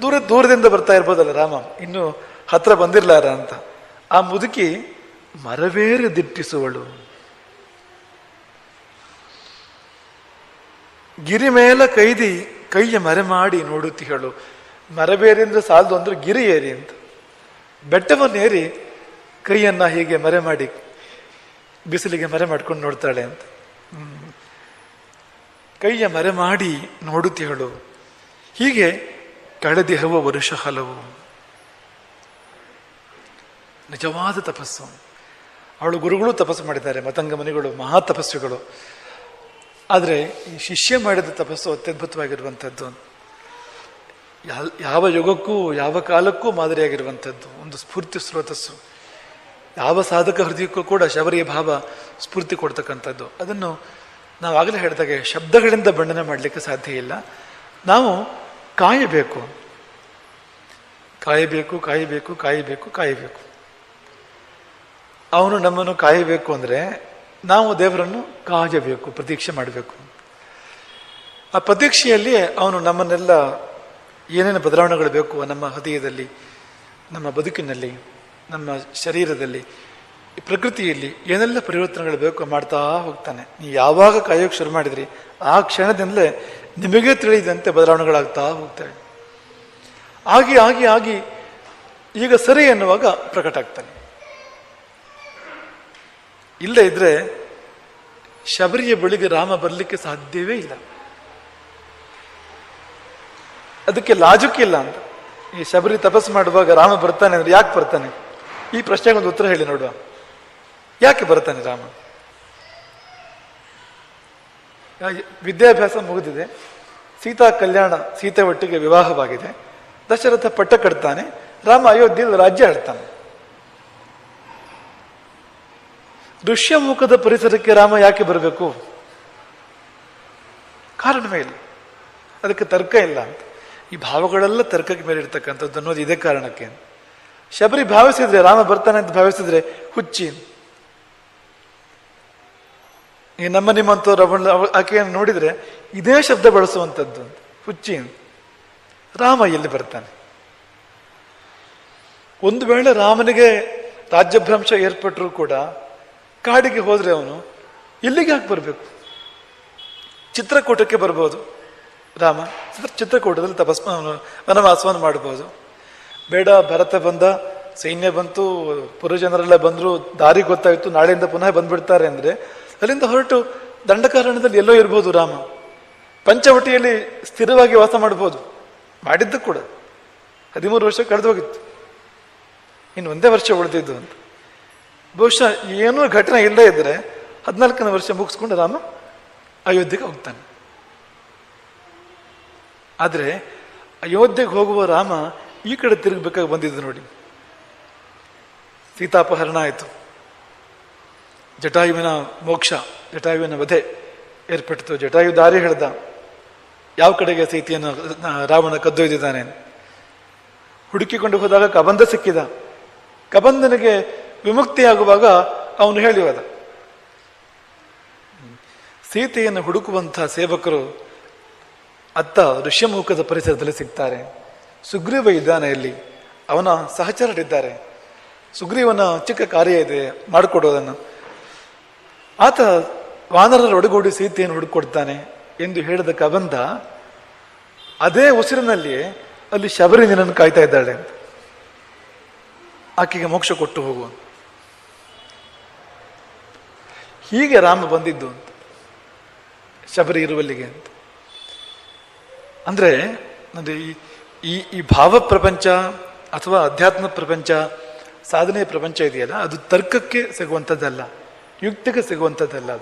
Speaker 3: ದೂರದಿಂದ ಬರ್ತಾ ಇರ್ಬೋದಲ್ಲ ರಾಮ, ಇನ್ನು ಹತ್ರ ಬಂದಿರ್ಲಾರ ಅಂತ. ಆ ಮುದುಕಿ ಮರವೇರೆ ದಿಟ್ಟಿಸುವಳು, ಗಿರಿ ಮೇಲ ಕೈದಿ ಕೈಯ ಮರೆ ಮಾಡಿ ನೋಡುತ್ತಿಹಳು. ಮರಬೇರಿ ಅಂದ್ರೆ ಸಾಲದು ಅಂದ್ರೆ ಗಿರಿ ಏರಿ ಅಂತ. ಬೆಟ್ಟವನ್ನೇರಿ ಕೈಯನ್ನ ಹೀಗೆ ಮರೆ ಮಾಡಿ, ಬಿಸಿಲಿಗೆ ಮರೆ ಮಾಡ್ಕೊಂಡು ನೋಡ್ತಾಳೆ ಅಂತ. ಕೈಯ ಮರೆ ಮಾಡಿ ನೋಡುತ್ತಿಹಳು. ಹೀಗೆ ಕಳೆದಿಹವ ವರುಷ ಹಲವು. ನಿಜವಾದ ತಪಸ್ಸು. ಅವಳು ಗುರುಗಳು ತಪಸ್ಸು ಮಾಡಿದ್ದಾರೆ, ಮತಂಗ ಮುನಿಗಳು ಮಹಾ ತಪಸ್ವಿಗಳು. ಆದರೆ ಈ ಶಿಷ್ಯ ಮಾಡಿದ ತಪಸ್ಸು ಅತ್ಯದ್ಭುತವಾಗಿರುವಂಥದ್ದು. ಯಾವ ಯುಗಕ್ಕೂ ಯಾವ ಕಾಲಕ್ಕೂ ಮಾದರಿಯಾಗಿರುವಂಥದ್ದು, ಒಂದು ಸ್ಫೂರ್ತಿ ಸ್ರೋತಸ್ಸು. ಯಾವ ಸಾಧಕ ಹೃದಯಕ್ಕೂ ಕೂಡ ಶಬರಿಯ ಭಾವ ಸ್ಫೂರ್ತಿ ಕೊಡ್ತಕ್ಕಂಥದ್ದು. ಅದನ್ನು ನಾವು ಆಗಲೇ ಹೇಳಿದಾಗೆ ಶಬ್ದಗಳಿಂದ ಬಣ್ಣನೆ ಮಾಡಲಿಕ್ಕೆ ಸಾಧ್ಯ ಇಲ್ಲ. ನಾವು ಕಾಯಬೇಕು, ಕಾಯಬೇಕು, ಕಾಯಬೇಕು, ಕಾಯಬೇಕು, ಕಾಯಬೇಕು. ಅವನು ನಮ್ಮನ್ನು ಕಾಯಬೇಕು ಅಂದರೆ ನಾವು ದೇವರನ್ನು ಕಾಯಬೇಕು, ಪ್ರತೀಕ್ಷೆ ಮಾಡಬೇಕು. ಆ ಪ್ರತೀಕ್ಷೆಯಲ್ಲಿ ಅವನು ನಮ್ಮನ್ನೆಲ್ಲ ಏನೇನು ಬದಲಾವಣೆಗಳು ಬೇಕು ನಮ್ಮ ಹೃದಯದಲ್ಲಿ, ನಮ್ಮ ಬದುಕಿನಲ್ಲಿ, ನಮ್ಮ ಶರೀರದಲ್ಲಿ, ಈ ಪ್ರಕೃತಿಯಲ್ಲಿ ಏನೆಲ್ಲ ಪರಿವರ್ತನೆಗಳು ಬೇಕು ಮಾಡ್ತಾ ಹೋಗ್ತಾನೆ. ನೀವು ಯಾವಾಗ ಕಾಯೋಕೆ ಶುರು ಮಾಡಿದ್ರಿ ಆ ಕ್ಷಣದಿಂದಲೇ ನಿಮಗೆ ತಿಳಿದಂತೆ ಬದಲಾವಣೆಗಳಾಗ್ತಾ ಹೋಗ್ತವೆ. ಆಗಿ ಆಗಿ ಆಗಿ ಈಗ ಸರಿ ಎನ್ನುವಾಗ ಪ್ರಕಟ ಆಗ್ತಾನೆ. ಇಲ್ಲೇ ಇದ್ರೆ ಶಬರಿಯ ಬಳಿಗೆ ರಾಮ ಬರಲಿಕ್ಕೆ ಸಾಧ್ಯವೇ ಇಲ್ಲ. ಅದಕ್ಕೆ ಲಾಜುಕ್ಕಿಲ್ಲ ಅಂತ. ಈ ಶಬರಿ ತಪಸ್ಸು ಮಾಡುವಾಗ ರಾಮ ಬರ್ತಾನೆ ಅಂದ್ರೆ ಯಾಕೆ ಬರ್ತಾನೆ? ಈ ಪ್ರಶ್ನೆಗೆ ಒಂದು ಉತ್ತರ ಹೇಳಿ ನೋಡುವ. ಯಾಕೆ ಬರ್ತಾನೆ ರಾಮ? ವಿದ್ಯಾಭ್ಯಾಸ ಮುಗಿದಿದೆ, ಸೀತಾ ಕಲ್ಯಾಣ, ಸೀತೆ ಒಟ್ಟಿಗೆ ವಿವಾಹವಾಗಿದೆ, ದಶರಥ ಪಟ್ಟ ಕಟ್ತಾನೆ, ರಾಮ ಅಯೋಧ್ಯೆಯಲ್ಲಿ ರಾಜ್ಯ ಆಡ್ತಾನೆ. ಋಷ್ಯಮುಖದ ಪರಿಸರಕ್ಕೆ ರಾಮ ಯಾಕೆ ಬರಬೇಕು? ಕಾರಣವೇ ಇಲ್ಲ, ಅದಕ್ಕೆ ತರ್ಕ ಇಲ್ಲ ಅಂತ. ಈ ಭಾವಗಳೆಲ್ಲ ತರ್ಕಕ್ಕೆ ಮೇಲೆ ಇರ್ತಕ್ಕಂಥದ್ದು ಅನ್ನೋದು ಇದೇ ಕಾರಣಕ್ಕೆ. ಶಬರಿ ಭಾವಿಸಿದ್ರೆ, ರಾಮ ಬರ್ತಾನೆ ಅಂತ ಭಾವಿಸಿದ್ರೆ ಹುಚ್ಚಿ. ಈ ನಮ್ಮ ನಿಮ್ಮಂಥವ್ರು ಆಕೆಯನ್ನು ನೋಡಿದ್ರೆ ಇದೇ ಶಬ್ದ ಬಳಸುವಂಥದ್ದು ಅಂತ, ಹುಚ್ಚಿ. ರಾಮ ಎಲ್ಲಿ ಬರ್ತಾನೆ? ಒಂದು ವೇಳೆ ರಾಮನಿಗೆ ರಾಜ್ಯಭ್ರಂಶ ಏರ್ಪಟ್ಟರೂ ಕೂಡ ಕಾಡಿಗೆ ಹೋದ್ರೆ ಅವನು ಇಲ್ಲಿಗೆ ಯಾಕೆ ಬರಬೇಕು? ಚಿತ್ರಕೂಟಕ್ಕೆ ಬರ್ಬೋದು ರಾಮ, ಚಿತ್ರಕೂಟದಲ್ಲಿ ವನವಾಸವನ್ನು ಮಾಡಬಹುದು. ಬೇಡ, ಭರತ ಬಂದ, ಸೈನ್ಯ ಬಂತು, ಪುರಜನರೆಲ್ಲ ಬಂದ್ರು, ದಾರಿ ಗೊತ್ತಾಯ್ತು, ನಾಳೆಯಿಂದ ಪುನಃ ಬಂದ್ಬಿಡ್ತಾರೆ ಅಂದ್ರೆ ಅಲ್ಲಿಂದ ಹೊರಟು ದಂಡಕಾರಣ್ಯದಲ್ಲಿ ಎಲ್ಲೋ ಇರ್ಬೋದು ರಾಮ. ಪಂಚವಟಿಯಲ್ಲಿ ಸ್ಥಿರವಾಗಿ ವಾಸ ಮಾಡಬಹುದು, ಮಾಡಿದ್ದು ಕೂಡ. 13 ವರ್ಷ ಕಳೆದು ಹೋಗಿತ್ತು, ಇನ್ನು ಒಂದೇ ವರ್ಷ ಉಳಿದಿದ್ದು ಅಂತ. ಬಹುಶಃ ಏನೂ ಘಟನೆ ಇಲ್ಲದೇ ಇದ್ರೆ 14ನೇ ವರ್ಷ ಮುಗಿಸ್ಕೊಂಡು ರಾಮ ಅಯೋಧ್ಯೆಗೆ ಹೋಗ್ತಾನೆ. ಆದ್ರೆ ಅಯೋಧ್ಯೆಗೆ ಹೋಗುವ ರಾಮ ಈ ಕಡೆ ತಿರುಗಬೇಕಾಗಿ ಬಂದಿದ್ದು ನೋಡಿ. ಸೀತಾಪಹರಣ ಆಯಿತು, ಜಟಾಯುವಿನ ಮೋಕ್ಷ, ಜಟಾಯುವಿನ ವಧೆ ಏರ್ಪಟ್ಟಿತು. ಜಟಾಯು ದಾರಿ ಹೇಳ್ದ, ಯಾವ ಕಡೆಗೆ ಸೀತೆಯನ್ನು ರಾವಣ ಕದ್ದೊಯ್ದಿದ್ದಾನೆ. ಹುಡುಕಿಕೊಂಡು ಹೋದಾಗ ಕಬಂಧ ಸಿಕ್ಕಿದ. ಕಬಂಧನಿಗೆ ವಿಮುಕ್ತಿಯಾಗುವಾಗ ಅವನು ಹೇಳಿ ಹೋದ. ಸೀತೆಯನ್ನು ಹುಡುಕುವಂತಹ ಸೇವಕರು ಅತ್ತ ಋಷ್ಯಮುಖದ ಪರಿಸರದಲ್ಲಿ ಸಿಗ್ತಾರೆ. ಸುಗ್ರೀವ ಇದ್ದಾನೆ ಇಲ್ಲಿ, ಅವನ ಸಹಚರರಿದ್ದಾರೆ. ಸುಗ್ರೀವನ ಚಿಕ್ಕ ಕಾರ್ಯ ಇದೆ, ಮಾಡಿಕೊಡೋದನ್ನು. ಆತ ವಾನರರ ಒಡಗೂಡಿ ಸೀತೆಯನ್ನು ಹುಡುಕೊಡ್ತಾನೆ ಎಂದು ಹೇಳಿದ ಕಬಂಧ ಅದೇ ಉಸಿರಿನಲ್ಲಿಯೇ ಅಲ್ಲಿ ಶಬರಿ ನಿನ್ನನ್ನು ಕಾಯ್ತಾ ಇದ್ದಾಳೆ ಅಂತ, ಆಕೆಗೆ ಮೋಕ್ಷ ಕೊಟ್ಟು ಹೋಗುವ. ಹೀಗೆ ರಾಮ ಬಂದಿದ್ದು ಅಂತ, ಶಬರಿ ಇರುವಲ್ಲಿಗೆ ಅಂತ. ಅಂದ್ರೆ ಈ ಭಾವ ಪ್ರಪಂಚ ಅಥವಾ ಅಧ್ಯಾತ್ಮ ಪ್ರಪಂಚ, ಸಾಧನೆಯ ಪ್ರಪಂಚ ಇದೆಯಲ್ಲ, ಅದು ತರ್ಕಕ್ಕೆ ಸಿಗುವಂಥದ್ದಲ್ಲ, ಯುಕ್ತಿಗೆ ಸಿಗುವಂಥದ್ದಲ್ಲ.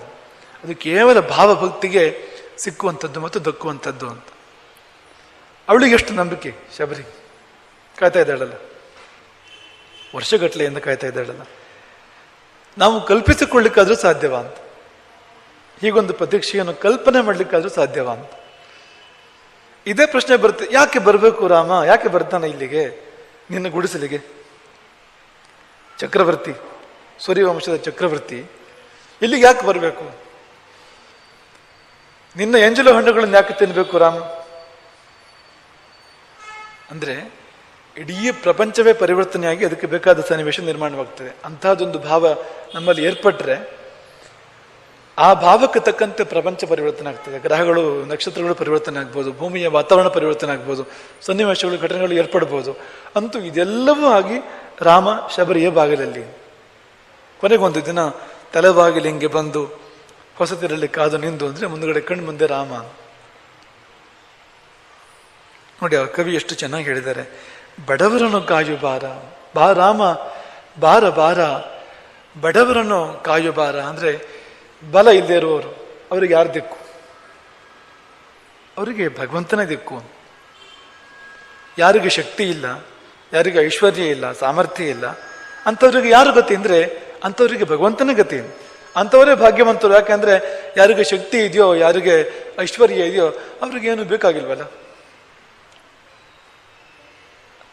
Speaker 3: ಅದು ಕೇವಲ ಭಾವಭಕ್ತಿಗೆ ಸಿಕ್ಕುವಂಥದ್ದು ಮತ್ತು ದಕ್ಕುವಂಥದ್ದು ಅಂತ. ಅವಳಿಗೆ ಎಷ್ಟು ನಂಬಿಕೆ, ಶಬರಿ ಕಾಯ್ತಾ ಇದ್ದಾಳಲ್ಲ, ವರ್ಷಗಟ್ಟಲೆಯಿಂದ ಕಾಯ್ತಾ ಇದ್ದಾಳಲ್ಲ. ನಾವು ಕಲ್ಪಿಸಿಕೊಳ್ಳಿಕ್ಕಾದ್ರೂ ಸಾಧ್ಯವಾ ಅಂತ, ಹೀಗೊಂದು ಪ್ರತೀಕ್ಷೆಯನ್ನು ಕಲ್ಪನೆ ಮಾಡ್ಲಿಕ್ಕಾದ್ರೂ ಸಾಧ್ಯವಾ ಅಂತ ಇದೇ ಪ್ರಶ್ನೆ ಬರುತ್ತೆ. ಯಾಕೆ ಬರಬೇಕು ರಾಮ? ಯಾಕೆ ಬರ್ತಾನೆ ಇಲ್ಲಿಗೆ, ನಿನ್ನ ಗುಡಿಸಲಿಗೆ? ಚಕ್ರವರ್ತಿ, ಸೂರ್ಯವಂಶದ ಚಕ್ರವರ್ತಿ ಇಲ್ಲಿಗೆ ಯಾಕೆ ಬರಬೇಕು? ನಿನ್ನ ಎಂಜಲು ಹಣ್ಣುಗಳನ್ನು ಯಾಕೆ ತಿನ್ಬೇಕು ರಾಮ? ಅಂದ್ರೆ ಇಡೀ ಪ್ರಪಂಚವೇ ಪರಿವರ್ತನೆಯಾಗಿ ಅದಕ್ಕೆ ಬೇಕಾದ ಸನ್ನಿವೇಶ ನಿರ್ಮಾಣವಾಗ್ತದೆ. ಅಂತಹದೊಂದು ಭಾವ ನಮ್ಮಲ್ಲಿ ಏರ್ಪಟ್ರೆ ಆ ಭಾವಕ್ಕೆ ತಕ್ಕಂತೆ ಪ್ರಪಂಚ ಪರಿವರ್ತನೆ ಆಗ್ತದೆ. ಗ್ರಹಗಳು, ನಕ್ಷತ್ರಗಳು ಪರಿವರ್ತನೆ ಆಗ್ಬೋದು, ಭೂಮಿಯ ವಾತಾವರಣ ಪರಿವರ್ತನೆ ಆಗ್ಬೋದು, ಸನ್ನಿವೇಶಗಳು, ಘಟನೆಗಳು ಏರ್ಪಡ್ಬೋದು. ಅಂತೂ ಇದೆಲ್ಲವೂ ಆಗಿ ರಾಮ ಶಬರಿಯ ಬಾಗಿಲಲ್ಲಿ. ಕೊನೆಗೊಂದು ದಿನ ತಲೆಬಾಗಿಲಿಂಗೆ ಬಂದು ಹೊಸತಿರಲ್ಲಿ ಕಾದು ನಿಂದು ಅಂದ್ರೆ ಮುಂದುಗಡೆ ಕಣ್ಣು ಮುಂದೆ ರಾಮ. ನೋಡಿ ಆ ಕವಿ ಎಷ್ಟು ಚೆನ್ನಾಗಿ ಹೇಳಿದ್ದಾರೆ. ಬಡವರನ್ನು ಕಾಯು ಬಾರ, ಬಾ ರಾಮ ಬಾರ ಬಾರ, ಬಡವರನ್ನು ಕಾಯು ಬಾರ. ಅಂದ್ರೆ ಬಲ ಇಲ್ಲದೆ ಇರುವವರು, ಅವರಿಗೆ ಯಾರು ದಿಕ್ಕು? ಅವರಿಗೆ ಭಗವಂತನೇ ದಿಕ್ಕು. ಯಾರಿಗೆ ಶಕ್ತಿ ಇಲ್ಲ, ಯಾರಿಗೆ ಐಶ್ವರ್ಯ ಇಲ್ಲ, ಸಾಮರ್ಥ್ಯ ಇಲ್ಲ, ಅಂಥವ್ರಿಗೆ ಯಾರು ಗತಿ ಅಂದ್ರೆ ಅಂಥವ್ರಿಗೆ ಭಗವಂತನೇ ಗತಿ. ಅಂಥವರೇ ಭಾಗ್ಯವಂತರು. ಯಾಕೆಂದ್ರೆ ಯಾರಿಗೆ ಶಕ್ತಿ ಇದೆಯೋ, ಯಾರಿಗೆ ಐಶ್ವರ್ಯ ಇದೆಯೋ ಅವ್ರಿಗೇನು ಬೇಕಾಗಿಲ್ವಲ್ಲ.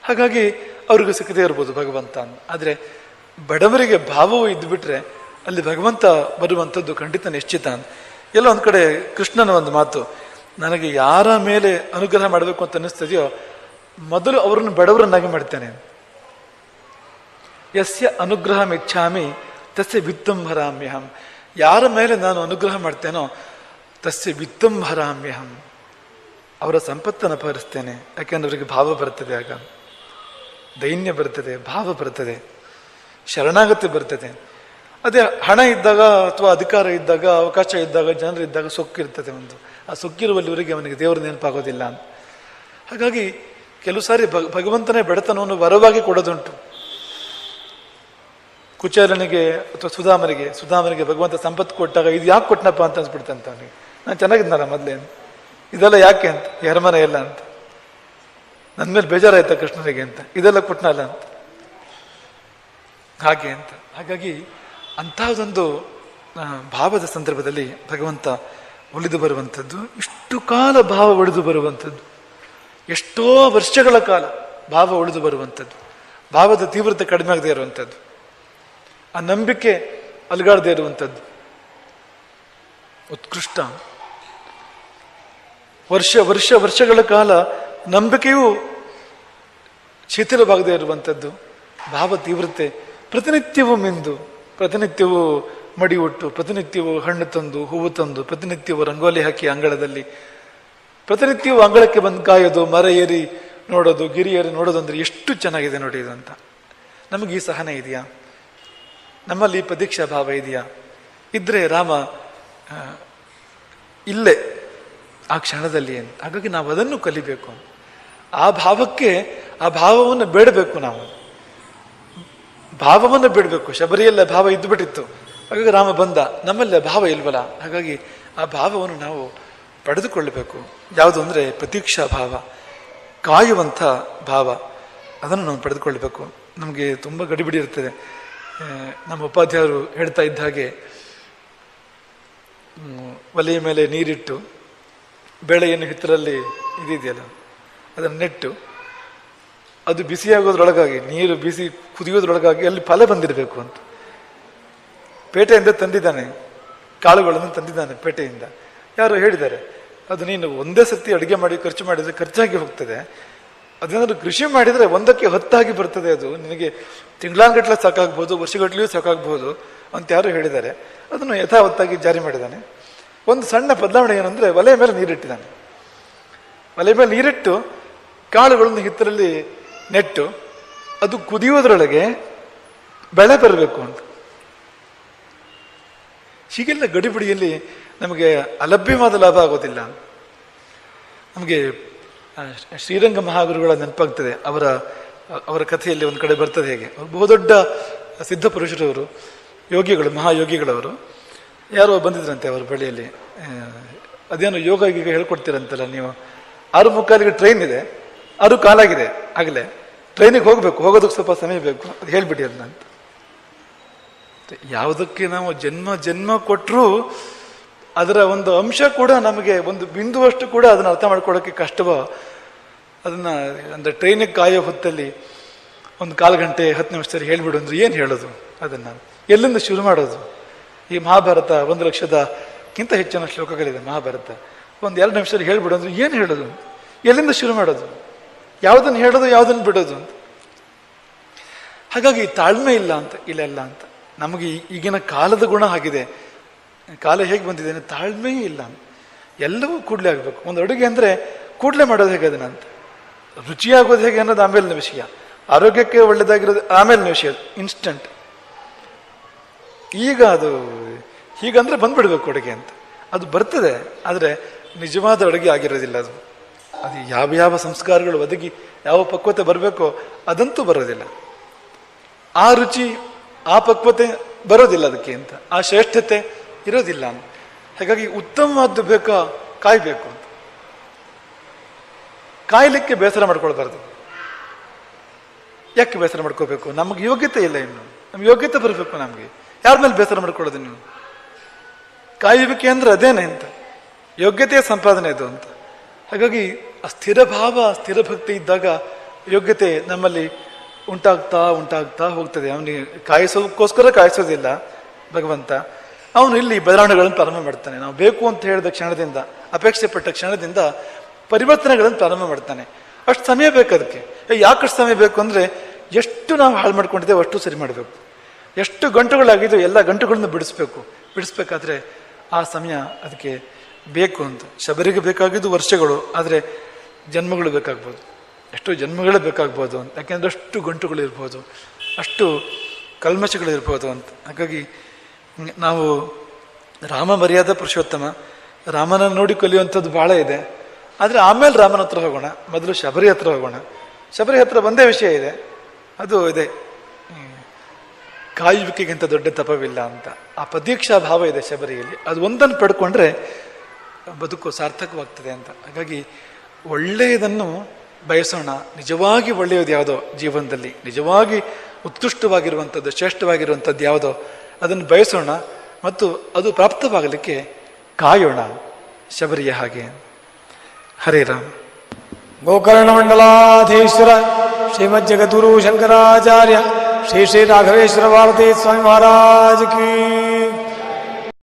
Speaker 3: ಹಾಗಾಗಿ ಅವ್ರಿಗೆ ಸಿಕ್ಕದೇ ಇರ್ಬೋದು ಭಗವಂತ. ಆದ್ರೆ ಬಡವರಿಗೆ ಭಾವವು ಇದ್ದು ಬಿಟ್ರೆ ಅಲ್ಲಿ ಭಗವಂತ ಬರುವಂಥದ್ದು ಖಂಡಿತ ನಿಶ್ಚಿತ. ಎಲ್ಲೋ ಒಂದ್ ಕಡೆ ಕೃಷ್ಣನ ಒಂದು ಮಾತು, ನನಗೆ ಯಾರ ಮೇಲೆ ಅನುಗ್ರಹ ಮಾಡಬೇಕು ಅಂತ ಅನ್ನಿಸ್ತದೆಯೋ ಮೊದಲು ಅವರನ್ನು ಬಡವರನ್ನಾಗಿ ಮಾಡ್ತೇನೆ. ಯಸ್ಯ ಅನುಗ್ರಹ ಮಿಚ್ಛಾಮಿ ತಸ್ಯ ವಿತ್ತಂ ಭರಾಮ್ಯಹಂ. ಯಾರ ಮೇಲೆ ನಾನು ಅನುಗ್ರಹ ಮಾಡ್ತೇನೋ ತಸ್ಯ ವಿತ್ತಂ ಭರಾಮ್ಯಹಂ, ಅವರ ಸಂಪತ್ತನ್ನು ಅಪಹರಿಸ್ತೇನೆ. ಯಾಕೆಂದ್ರೆ ಅವರಿಗೆ ಭಾವ ಬರ್ತದೆ, ಆಗ ದೈನ್ಯ ಬರ್ತದೆ, ಭಾವ ಬರ್ತದೆ, ಶರಣಾಗತಿ ಬರ್ತದೆ. ಅದೇ ಹಣ ಇದ್ದಾಗ ಅಥವಾ ಅಧಿಕಾರ ಇದ್ದಾಗ, ಅವಕಾಶ ಇದ್ದಾಗ, ಜನರಿದ್ದಾಗ ಸೊಕ್ಕಿರ್ತದೆ ಒಂದು. ಆ ಸೊಕ್ಕಿರುವಲ್ಲಿವರೆಗೆ ಅವನಿಗೆ ದೇವರ ನೆನಪಾಗೋದಿಲ್ಲ. ಹಾಗಾಗಿ ಕೆಲವು ಸಾರಿ ಭಗವಂತನೇ ಬಡತನವನ್ನು ವರವಾಗಿ ಕೊಡೋದುಂಟು. ಕುಚೇಲನಿಗೆ ಅಥವಾ ಸುಧಾಮನಿಗೆ ಭಗವಂತ ಸಂಪತ್ತು ಕೊಟ್ಟಾಗ ಇದು ಯಾಕೆ ಕೊಟ್ಟನಪ್ಪ ಅಂತ ಅನ್ಸ್ಬಿಡ್ತಂತ ಅವನಿಗೆ. ನಾನು ಚೆನ್ನಾಗಿದ್ನಲ್ಲ ಮೊದಲೇ, ಇದೆಲ್ಲ ಯಾಕೆ ಅಂತ, ಎರಮನ ಎಲ್ಲ ಅಂತ, ನನ್ನ ಮೇಲೆ ಬೇಜಾರಾಯ್ತಾ ಕೃಷ್ಣನಿಗೆ ಅಂತ, ಇದೆಲ್ಲ ಕೊಟ್ಟನಲ್ಲ ಅಂತ, ಹಾಗೆ ಅಂತ. ಹಾಗಾಗಿ ಅಂತಹದೊಂದು ಭಾವದ ಸಂದರ್ಭದಲ್ಲಿ ಭಗವಂತ ಒಲಿದು ಬರುವಂಥದ್ದು, ಇಷ್ಟು ಕಾಲ ಭಾವ ಒಡೆದು ಬರುವಂಥದ್ದು, ಎಷ್ಟೋ ವರ್ಷಗಳ ಕಾಲ ಭಾವ ಉಳಿದು ಬರುವಂಥದ್ದು, ಭಾವದ ತೀವ್ರತೆ ಕಡಿಮೆ ಆಗದೆ ಇರುವಂಥದ್ದು, ಆ ನಂಬಿಕೆ ಅಲುಗಾಡದೆ ಇರುವಂಥದ್ದು ಉತ್ಕೃಷ್ಟ. ವರ್ಷಗಳ ಕಾಲ ನಂಬಿಕೆಯೂ ಶಿಥಿಲವಾಗದೇ ಇರುವಂಥದ್ದು, ಭಾವ ತೀವ್ರತೆ ಪ್ರತಿನಿತ್ಯವೂ ಮಿಂದು, ಪ್ರತಿನಿತ್ಯವೂ ಮಡಿ ಉಟ್ಟು, ಪ್ರತಿನಿತ್ಯವೂ ಹಣ್ಣು ತಂದು ಹೂವು ತಂದು, ಪ್ರತಿನಿತ್ಯವೂ ರಂಗೋಲಿ ಹಾಕಿ ಅಂಗಳದಲ್ಲಿ, ಪ್ರತಿನಿತ್ಯವೂ ಅಂಗಳಕ್ಕೆ ಬಂದು ಕಾಯೋದು, ಮರ ಏರಿ ನೋಡೋದು, ಗಿರಿ ಏರಿ ನೋಡೋದು ಅಂದ್ರೆ ಎಷ್ಟು ಚೆನ್ನಾಗಿದೆ ನೋಡಿ ಇದು ಅಂತ. ನಮಗೆ ಈ ಸಹನೆ ಇದೆಯಾ? ನಮ್ಮಲ್ಲಿ ಪ್ರತೀಕ್ಷಾ ಭಾವ ಇದೆಯಾ? ಇದ್ರೆ ರಾಮ ಇಲ್ಲೇ ಆ ಕ್ಷಣದಲ್ಲಿ ಏನು. ಹಾಗಾಗಿ ನಾವು ಅದನ್ನು ಕಲಿಬೇಕು. ಆ ಭಾವಕ್ಕೆ ಆ ಭಾವವನ್ನು ಬೇಡಬೇಕು. ನಾವು ಭಾವವನ್ನು ಬೇಡಬೇಕು. ಶಬರಿಯಲ್ಲ ಭಾವ ಇದ್ದು ಬಿಟ್ಟಿತ್ತು, ಹಾಗಾಗಿ ರಾಮ ಬಂದ. ನಮ್ಮಲ್ಲಿ ಭಾವ ಇಲ್ವಲ್ಲ, ಹಾಗಾಗಿ ಆ ಭಾವವನ್ನು ನಾವು ಪಡೆದುಕೊಳ್ಳಬೇಕು. ಯಾವುದು ಅಂದರೆ ಪ್ರತೀಕ್ಷಾ ಭಾವ, ಕಾಯುವಂಥ ಭಾವ, ಅದನ್ನು ನಾವು ಪಡೆದುಕೊಳ್ಬೇಕು. ನಮಗೆ ತುಂಬ ಗಡಿಬಿಡಿ ಇರ್ತದೆ. ನಮ್ಮ ಉಪಾಧ್ಯಾಯರು ಹೇಳ್ತಾ ಇದ್ದ ಹಾಗೆ, ಒಲೆಯ ಮೇಲೆ ನೀರಿಟ್ಟು ಬೇಳೆಯನ್ನು ಹಿತ್ತರಲ್ಲಿ ಇದೆಯಲ್ಲ ಅದನ್ನು ನೆಟ್ಟು ಅದು ಬಿಸಿಯಾಗೋದ್ರೊಳಗಾಗಿ, ನೀರು ಬಿಸಿ ಕುದಿಯೋದ್ರೊಳಗಾಗಿ ಅಲ್ಲಿ ಫಲ ಬಂದಿರಬೇಕು ಅಂತ. ಪೇಟೆಯಿಂದ ತಂದಿದ್ದಾನೆ, ಕಾಳುಗಳನ್ನು ತಂದಿದ್ದಾನೆ ಪೇಟೆಯಿಂದ. ಯಾರು ಹೇಳಿದ್ದಾರೆ, ಅದು ನೀನು ಒಂದೇ ಸತಿ ಅಡುಗೆ ಮಾಡಿ ಖರ್ಚು ಮಾಡಿದರೆ ಖರ್ಚಾಗಿ ಹೋಗ್ತದೆ, ಅದೇನಾದ್ರು ಕೃಷಿ ಮಾಡಿದರೆ ಒಂದಕ್ಕೆ 10 ಬರ್ತದೆ, ಅದು ನಿನಗೆ ತಿಂಗಳಾನ್ಗಟ್ಲೆ ಸಾಕಾಗ್ಬೋದು, ವರ್ಷಗಟ್ಲೆಯೂ ಸಾಕಾಗ್ಬೋದು ಅಂತ ಯಾರು ಹೇಳಿದ್ದಾರೆ. ಅದನ್ನು ಯಥಾವತ್ತಾಗಿ ಜಾರಿ ಮಾಡಿದ್ದಾನೆ. ಒಂದು ಸಣ್ಣ ಬದಲಾವಣೆ ಏನಂದ್ರೆ, ಒಲೆಯ ಮೇಲೆ ನೀರಿಟ್ಟಿದ್ದಾನೆ. ಒಲೆಯ ಮೇಲೆ ನೀರಿಟ್ಟು ಕಾಳುಗಳನ್ನು ಹಿತ್ತರಲ್ಲಿ ನೆಟ್ಟು ಅದು ಕುದಿಯೋದ್ರೊಳಗೆ ಬೆಳೆ ಬರಬೇಕು ಅಂತ. ಹೀಗೆಲ್ಲ ಗಡಿಬಿಡಿಯಲ್ಲಿ ನಮಗೆ ಅಲಭ್ಯವಾದ ಲಾಭ ಆಗೋದಿಲ್ಲ. ನಮಗೆ ಶ್ರೀರಂಗ ಮಹಾಗುರುಗಳ ನೆನಪಾಗ್ತದೆ. ಅವರ ಕಥೆಯಲ್ಲಿ ಒಂದು ಕಡೆ ಬರ್ತದೆ ಹೇಗೆ, ಅವರು ಬಹುದೊಡ್ಡ ಸಿದ್ಧ ಪುರುಷರವರು, ಯೋಗಿಗಳು, ಮಹಾಯೋಗಿಗಳವರು. ಯಾರೋ ಬಂದಿದ್ರಂತೆ ಅವರ ಬಳಿಯಲ್ಲಿ, ಅದೇನೋ ಯೋಗ ಈಗ ಹೇಳ್ಕೊಡ್ತೀರಂತಲ್ಲ ನೀವು, 6:45 ಟ್ರೈನ್ ಇದೆ, 6 ಕಾಲಾಗಿದೆ ಆಗಲೇ, ಟ್ರೈನಿಗೆ ಹೋಗ್ಬೇಕು, ಹೋಗೋದಕ್ಕೆ ಸ್ವಲ್ಪ ಸಮಯ ಬೇಕು, ಅದು ಹೇಳ್ಬಿಡಿ ಅದನ್ನ ಅಂತ. ಯಾವುದಕ್ಕೆ ನಾವು ಜನ್ಮ ಕೊಟ್ಟರೂ ಅದರ ಒಂದು ಅಂಶ ಕೂಡ ನಮಗೆ ಒಂದು ಬಿಂದುವಷ್ಟು ಕೂಡ ಅದನ್ನು ಅರ್ಥ ಮಾಡ್ಕೊಳ್ಳೋಕ್ಕೆ ಕಷ್ಟವೋ, ಅದನ್ನ ಅಂದರೆ ಟ್ರೈನಿಗೆ ಕಾಯೋ ಹೊತ್ತಲ್ಲಿ ಒಂದು 1/4 ಗಂಟೆ 10 ನಿಮಿಷದಲ್ಲಿ ಹೇಳ್ಬಿಡು ಅಂದ್ರೆ ಏನು ಹೇಳೋದು, ಅದನ್ನು ಎಲ್ಲಿಂದ ಶುರು ಮಾಡೋದು? ಈ ಮಹಾಭಾರತ 1,00,000ಕ್ಕಿಂತ ಹೆಚ್ಚಿನ ಶ್ಲೋಕಗಳಿದೆ ಮಹಾಭಾರತ. ಒಂದು 2 ನಿಮಿಷದಲ್ಲಿ ಹೇಳ್ಬಿಡು ಅಂದ್ರೆ ಏನು ಹೇಳೋದು, ಎಲ್ಲಿಂದ ಶುರು ಮಾಡೋದು, ಯಾವುದನ್ನು ಹೇಳೋದು ಯಾವುದನ್ನು ಬಿಡೋದು ಅಂತ. ಹಾಗಾಗಿ ತಾಳ್ಮೆ ಇಲ್ಲ ಅಂತ, ಇಲ್ಲ ಅಂತ. ನಮಗೆ ಈಗಿನ ಕಾಲದ ಗುಣ ಆಗಿದೆ. ಕಾಲ ಹೇಗೆ ಬಂದಿದೆ ಅಂದರೆ ತಾಳ್ಮೆಯೇ ಇಲ್ಲ. ಎಲ್ಲವೂ ಕೂಡಲೇ ಆಗಬೇಕು. ಒಂದು ಅಡುಗೆ ಅಂದರೆ ಕೂಡಲೇ ಮಾಡೋದು ಹೇಗೆ ಅದನ್ನ ಅಂತ, ರುಚಿಯಾಗೋದು ಹೇಗೆ ಅನ್ನೋದು ಆಮೇಲಿನ ವಿಷಯ, ಆರೋಗ್ಯಕ್ಕೆ ಒಳ್ಳೆಯದಾಗಿರೋದು ಆಮೇಲಿನ ವಿಷಯ, ಇನ್ಸ್ಟಂಟ್. ಈಗ ಅದು ಹೀಗಂದ್ರೆ ಬಂದ್ಬಿಡ್ಬೇಕು ಅಡುಗೆ ಅಂತ, ಅದು ಬರ್ತದೆ, ಆದರೆ ನಿಜವಾದ ಅಡುಗೆ ಆಗಿರೋದಿಲ್ಲ. ಅದು ಯಾವ ಸಂಸ್ಕಾರಗಳು ಒದಗಿ ಯಾವ ಪಕ್ವತೆ ಬರಬೇಕೋ ಅದಂತೂ ಬರೋದಿಲ್ಲ. ಆ ರುಚಿ ಆ ಪಕ್ವತೆ ಬರೋದಿಲ್ಲ ಅದಕ್ಕೆ ಅಂತ, ಆ ಶ್ರೇಷ್ಠತೆ ಇರೋದಿಲ್ಲ. ಹಾಗಾಗಿ ಉತ್ತಮವಾದ್ದು ಬೇಕಾ, ಕಾಯ್ಬೇಕು ಅಂತ. ಕಾಯ್ಲಿಕ್ಕೆ ಬೇಸರ ಮಾಡ್ಕೊಳ್ಬಾರ್ದು. ಯಾಕೆ ಬೇಸರ ಮಾಡ್ಕೋಬೇಕು? ನಮಗೆ ಯೋಗ್ಯತೆ ಇಲ್ಲ, ಇನ್ನು ನಮ್ಗೆ ಯೋಗ್ಯತೆ ಬರಬೇಕು. ನಮಗೆ ಯಾರ ಮೇಲೆ ಬೇಸರ ಮಾಡ್ಕೊಳ್ಳೋದು? ನೀವು ಕಾಯುವಿಕೆ ಅಂದ್ರೆ ಅದೇನೆ ಅಂತ, ಯೋಗ್ಯತೆಯ ಸಂಪಾದನೆ ಇದು ಅಂತ. ಹಾಗಾಗಿ ಆ ಸ್ಥಿರ ಭಾವ, ಸ್ಥಿರ ಭಕ್ತಿ ಇದ್ದಾಗ ಯೋಗ್ಯತೆ ನಮ್ಮಲ್ಲಿ ಉಂಟಾಗ್ತಾ ಹೋಗ್ತದೆ. ಅವನಿಗೆ ಕಾಯಿಸೋದಕ್ಕೋಸ್ಕರ ಕಾಯಿಸೋದಿಲ್ಲ ಭಗವಂತ. ಅವನು ಇಲ್ಲಿ ಬದಲಾವಣೆಗಳನ್ನು ಪ್ರಾರಂಭ ಮಾಡ್ತಾನೆ. ನಾವು ಬೇಕು ಅಂತ ಹೇಳಿದ ಕ್ಷಣದಿಂದ, ಅಪೇಕ್ಷೆ ಪಟ್ಟ ಕ್ಷಣದಿಂದ ಪರಿವರ್ತನೆಗಳನ್ನು ಪ್ರಾರಂಭ ಮಾಡ್ತಾನೆ. ಅಷ್ಟು ಸಮಯ ಬೇಕು ಅದಕ್ಕೆ. ಯಾಕಷ್ಟು ಸಮಯ ಬೇಕು ಅಂದರೆ, ಎಷ್ಟು ನಾವು ಹಾಳು ಮಾಡ್ಕೊಂಡಿದ್ದೇವೆ ಅಷ್ಟು ಸರಿ ಮಾಡಬೇಕು. ಎಷ್ಟು ಗಂಟುಗಳಾಗಿದ್ದು ಎಲ್ಲ ಗಂಟುಗಳನ್ನು ಬಿಡಿಸ್ಬೇಕಾದ್ರೆ ಆ ಸಮಯ ಅದಕ್ಕೆ ಬೇಕು ಅಂತ. ಶಬರಿಗೆ ಬೇಕಾಗಿದ್ದು ವರ್ಷಗಳು, ಆದರೆ ಜನ್ಮಗಳು ಬೇಕಾಗ್ಬೋದು, ಎಷ್ಟೋ ಜನ್ಮಗಳೇ ಬೇಕಾಗ್ಬೋದು ಅಂತ. ಯಾಕೆಂದ್ರೆ ಅಷ್ಟು ಗಂಟುಗಳು ಇರ್ಬೋದು, ಅಷ್ಟು ಕಲ್ಮಶಗಳಿರ್ಬೋದು ಅಂತ. ಹಾಗಾಗಿ ನಾವು ರಾಮ ಮರ್ಯಾದ ಪುರುಷೋತ್ತಮ, ರಾಮನ ನೋಡಿ ಕಲಿಯುವಂಥದ್ದು ಬಹಳ ಇದೆ. ಆದರೆ ಆಮೇಲೆ ರಾಮನ ಹತ್ರ ಹೋಗೋಣ, ಮೊದಲು ಶಬರಿ ಹತ್ರ ಹೋಗೋಣ. ಶಬರಿ ಹತ್ರ ಒಂದೇ ವಿಷಯ ಇದೆ, ಅದು ಇದೆ, ಕಾಯುವಿಕೆಗಿಂತ ದೊಡ್ಡ ತಪವಿಲ್ಲ ಅಂತ. ಆ ಪ್ರತೀಕ್ಷಾ ಭಾವ ಇದೆ ಶಬರಿಯಲ್ಲಿ. ಅದು ಒಂದನ್ನು ಪಡ್ಕೊಂಡ್ರೆ ಬದುಕು ಸಾರ್ಥಕವಾಗ್ತದೆ ಅಂತ. ಹಾಗಾಗಿ ಒಳ್ಳೆಯದನ್ನು ಬಯಸೋಣ. ನಿಜವಾಗಿ ಒಳ್ಳೆಯದು ಯಾವುದೋ ಜೀವನದಲ್ಲಿ, ನಿಜವಾಗಿ ಉತ್ಕೃಷ್ಟವಾಗಿರುವಂಥದ್ದು, ಶ್ರೇಷ್ಠವಾಗಿರುವಂಥದ್ದು ಯಾವುದೋ ಅದನ್ನು ಬಯಸೋಣ ಮತ್ತು ಅದು ಪ್ರಾಪ್ತವಾಗಲಿಕ್ಕೆ ಕಾಯೋಣ, ಶಬರಿಯ ಹಾಗೆ. ಹರೇ ರಾಮ.
Speaker 4: ಗೋಕರ್ಣ ಮಂಡಲಾಧೀಶ್ವರ ಶ್ರೀಮಜ್ಜಗದ್ಗುರು ಶಂಕರಾಚಾರ್ಯ ಶ್ರೀ ಶ್ರೀ ರಾಘವೇಶ್ವರ ಭಾರತೀ ಸ್ವಾಮಿ ಮಹಾರಾಜ್ ಕೀ